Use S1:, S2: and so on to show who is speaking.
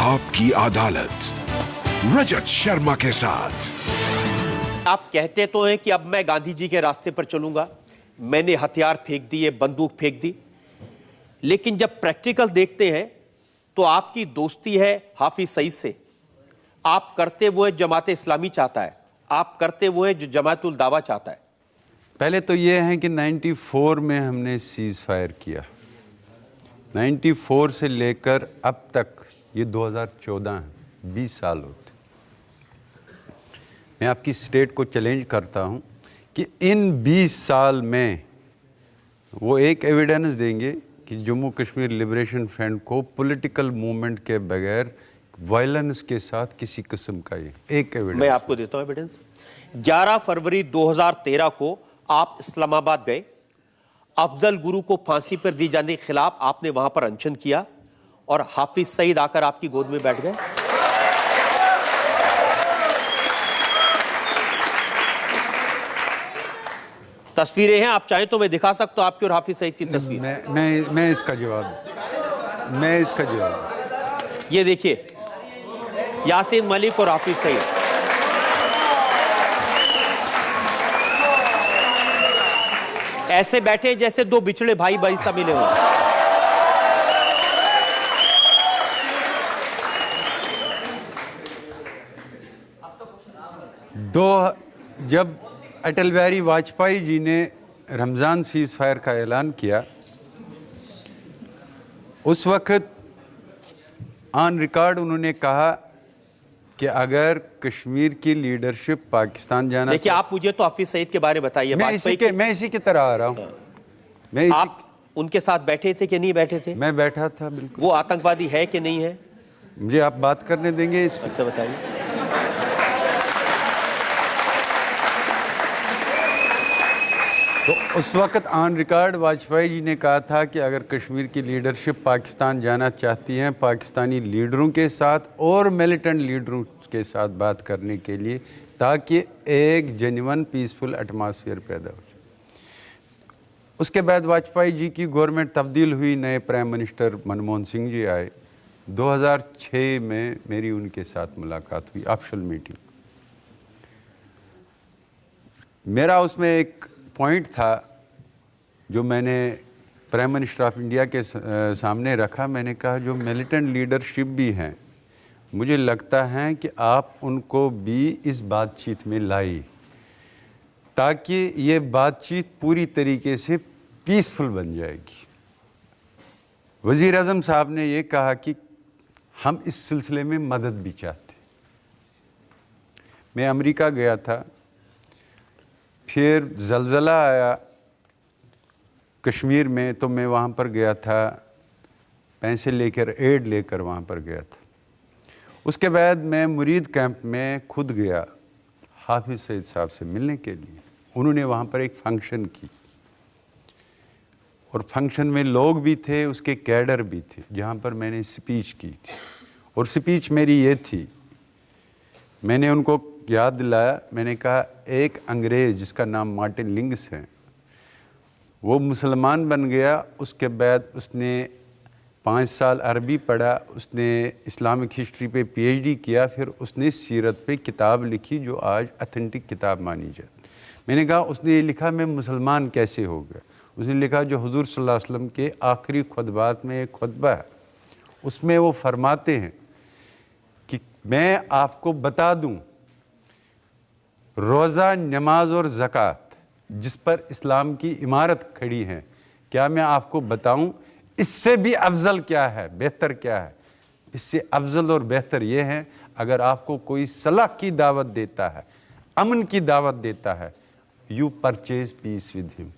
S1: आपकी अदालत रजत शर्मा के साथ।
S2: आप कहते तो हैं कि अब मैं गांधी जी के रास्ते पर चलूंगा, मैंने हथियार फेंक दिए, बंदूक फेंक दी, लेकिन जब प्रैक्टिकल देखते हैं तो आपकी दोस्ती है हाफिज सईद से। आप करते वो है जमात इस्लामी चाहता है, आप करते वो है जो जमातुल दावा चाहता है।
S3: पहले तो ये है कि 94 में हमने सीज़ फायर किया, 94 से लेकर अब तक ये 2014 है, 20 साल होते। मैं आपकी स्टेट को चैलेंज करता हूँ कि इन 20 साल में वो एक एविडेंस देंगे कि जम्मू कश्मीर लिबरेशन फ्रंट को पॉलिटिकल मूवमेंट के बगैर वायलेंस के साथ किसी किस्म का ये एक एविडेंस।
S2: मैं आपको देता हूँ एविडेंस। 11 फरवरी 2013 को आप इस्लामाबाद गए, अफजल गुरु को फांसी पर दी जाने के खिलाफ आपने वहां पर अनशन किया और हाफिज सईद आकर आपकी गोद में बैठ गए। तस्वीरें हैं, आप चाहें तो मैं दिखा सकता हूं आपकी और हाफिज सईद की तस्वीर।
S3: मैं इसका जवाब
S2: ये देखिए, यासीन मलिक और हाफिज सईद। ऐसे बैठे जैसे दो बिछड़े भाई भाई सा मिले हुए।
S3: जब अटल बिहारी वाजपेयी जी ने रमज़ान सीज़ फायर का ऐलान किया, उस वक्त ऑन रिकॉर्ड उन्होंने कहा कि अगर कश्मीर की लीडरशिप पाकिस्तान जाना।
S2: देखिए, आप मुझे तो हाफिज सईद के बारे में बताइए।
S3: मैं इसी की तरह आ रहा हूँ।
S2: आप उनके साथ बैठे थे कि नहीं बैठे थे?
S3: मैं बैठा था, बिल्कुल।
S2: वो आतंकवादी है कि नहीं है?
S3: मुझे आप बात करने देंगे इस?
S2: अच्छा, बताइए।
S3: तो उस वक्त ऑन रिकॉर्ड वाजपेयी जी ने कहा था कि अगर कश्मीर की लीडरशिप पाकिस्तान जाना चाहती हैं, पाकिस्तानी लीडरों के साथ और मिलिटेंट लीडरों के साथ बात करने के लिए, ताकि एक जेन्युइन पीसफुल एटमॉस्फेयर पैदा हो जाए। उसके बाद वाजपेयी जी की गवर्नमेंट तब्दील हुई, नए प्राइम मिनिस्टर मनमोहन सिंह जी आए। 2006 में मेरी उनके साथ मुलाकात हुई, ऑफिशियल मीटिंग। मेरा उसमें एक पॉइंट था जो मैंने प्राइम मिनिस्टर ऑफ इंडिया के सामने रखा। मैंने कहा जो मिलिटेंट लीडरशिप भी हैं, मुझे लगता है कि आप उनको भी इस बातचीत में लाई, ताकि ये बातचीत पूरी तरीके से पीसफुल बन जाएगी। वज़ीर आज़म साहब ने ये कहा कि हम इस सिलसिले में मदद भी चाहते। मैं अमेरिका गया था, फिर ज़लज़ला आया कश्मीर में, तो मैं वहाँ पर गया था, पैसे लेकर, एड लेकर वहाँ पर गया था। उसके बाद मैं मुरीद कैंप में खुद गया हाफिज सईद साहब से मिलने के लिए। उन्होंने वहाँ पर एक फंक्शन की और फंक्शन में लोग भी थे, उसके कैडर भी थे, जहाँ पर मैंने स्पीच की थी। और स्पीच मेरी ये थी, मैंने उनको याद दिलाया, मैंने कहा एक अंग्रेज़ जिसका नाम मार्टिन लिंग्स है, वो मुसलमान बन गया। उसके बाद उसने 5 साल अरबी पढ़ा, उसने इस्लामिक हिस्ट्री पे पीएचडी किया, फिर उसने सीरत पे किताब लिखी जो आज ऑथेंटिक किताब मानी जाती। मैंने कहा उसने ये लिखा मैं मुसलमान कैसे हो गया। उसने लिखा जो हुजूर सल्लल्लाहु अलैहि वसल्लम के आखिरी खुतबात में एक खुतबा है, उसमें वो फरमाते हैं कि मैं आपको बता दूं, रोज़ा, नमाज और ज़कात जिस पर इस्लाम की इमारत खड़ी है, क्या मैं आपको बताऊं इससे भी अफजल क्या है, बेहतर क्या है? इससे अफजल और बेहतर ये है, अगर आपको कोई सलाह की दावत देता है, अमन की दावत देता है, you purchase peace with him,